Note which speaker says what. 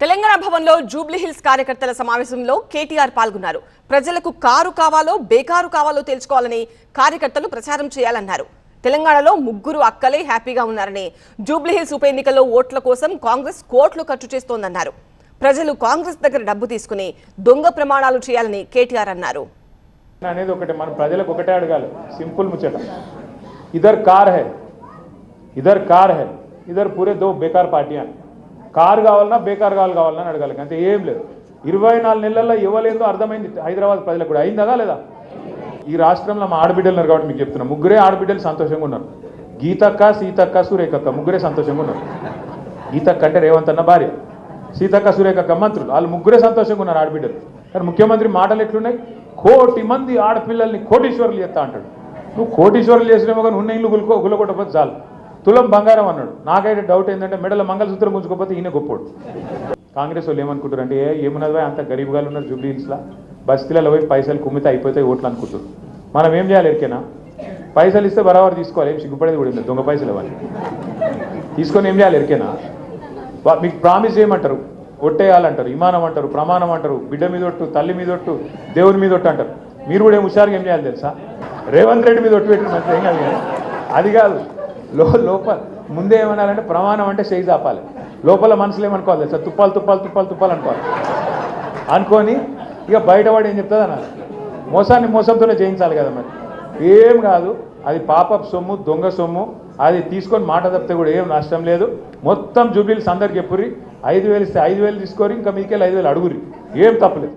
Speaker 1: తెలంగాణ భవన్లో Jubilee hills కార్యకర్తల సమావేశంలో కేటీఆర్ పాల్గొన్నారు. ప్రజలకు కారు కావాలో బేకారు కావాలో తెలుసుకోవాలని కార్యకర్తలు ప్రచారం చేయాలన్నారు. తెలంగాణలో ముగ్గురు అక్కలే హ్యాపీగా ఉన్నారని, జూబ్లీ హిల్స్ ఉప ఎన్నికల్లో ఓట్ల కోసం కాంగ్రెస్ కోట్లు ఖర్చు చేస్తోందన్నారు. ప్రజలు కాంగ్రెస్ దగ్గర డబ్బు తీసుకుని దొంగ ప్రమాణాలు చేయాలని కేటీఆర్ అన్నారు.
Speaker 2: అనేది ఒకటి మనం ప్రజలకు ఒకటే అడగాలి, సింపుల్ ముచ్చట. ఇదర్ కార్ హై ఇదర్ పూరే దో బేకార్ పార్టీ అని. కారు కావాలన్నా బేకార్ కావాలన్నా అని అడగాలి, అంతే, ఏం లేదు. 24 నెలల్లో ఇవ్వలేదో అర్థమైంది హైదరాబాద్ ప్రజలకు కూడా. అయిందా లేదా? ఈ రాష్ట్రంలో మా ఆడబిడ్డలు ఉన్నారు కాబట్టి మీకు చెప్తున్నా, ముగ్గురే ఆడబిడ్డలు సంతోషంగా ఉన్నారు. గీతక్క, సీతక్క, సురేఖక్క ముగ్గురే సంతోషంగా ఉన్నారు. గీతక్క అంటే రేవంత్ అన్న భార్య, సీతక్క, సురేఖక్క మంత్రులు, వాళ్ళు ముగ్గురే సంతోషంగా ఉన్నారు ఆడబిడ్డలు. కానీ ముఖ్యమంత్రి మాటలు ఎట్లున్నాయి? 1 కోటి మంది ఆడపిల్లల్ని కోటీశ్వరులు చేస్తా అంటాడు. నువ్వు కోటీశ్వరులు చేసినేమో కానీ ఉన్న ఇల్లు గుల్లకొట్టకపోతే చాలు, తులం బంగారం అన్నాడు. నాకైతే డౌట్ ఏంటంటే మెడల మంగళసూత్రం గుంజుకోకపోతే ఈయన గొప్పోడు. కాంగ్రెస్ వాళ్ళు ఏమనుకుంటారు అంటే, ఏమున్నది అంత గరీబ్గా ఉన్నారు జూబ్లీ హిల్స్లో, బస్తీలలో పోయి పైసలు కుమ్మితే అయిపోతాయి ఓట్లు అనుకుంటారు. మనం ఏం చేయాలి? ఎరికేనా? పైసలు ఇస్తే బరాబర్ తీసుకోవాలి, ఏం సిగ్గుపడేది కూడా దొంగ పైసలు అవన్నీ తీసుకొని ఏం చేయాలి? ఎరికేనా? మీకు ప్రామిస్ చేయమంటారు, ఒట్టేయాలంటారు, ఇమానం అంటారు, ప్రమాణం అంటారు, బిడ్డ మీద ఒట్టు, తల్లి మీద ఒట్టు, దేవుని మీద ఒట్టు అంటారు. మీరు కూడా హుషారుగా ఏం చేయాలి తెలుసా? రేవంత్ రెడ్డి మీద ఒట్టు పెట్టిన మంచి ఏం కాదు, అది కాదు. లోపల ముందే ఏమనాలంటే, ప్రమాణం అంటే చేయి చాపాలి, లోపల మనసులు ఏమనుకోవాలి తెలుసా? తుప్పాలు అనుకోవాలి. అనుకొని ఇక బయటపడి ఏం చెప్తుంది అన్నారు, మోసాన్ని మోసంతోనే చేయించాలి కదా. మరి ఏం కాదు, అది పాపపు సొమ్ము, దొంగ సొమ్ము, అది తీసుకొని మాట తప్పితే కూడా ఏం నష్టం లేదు. మొత్తం జూబ్లీస్ అందరికి చెప్పుర్రి, 5,000 ఇస్తే 5,000 తీసుకోరి, ఇంకా మీకెళ్ళి 5,000 అడుగురి, ఏం తప్పలేదు.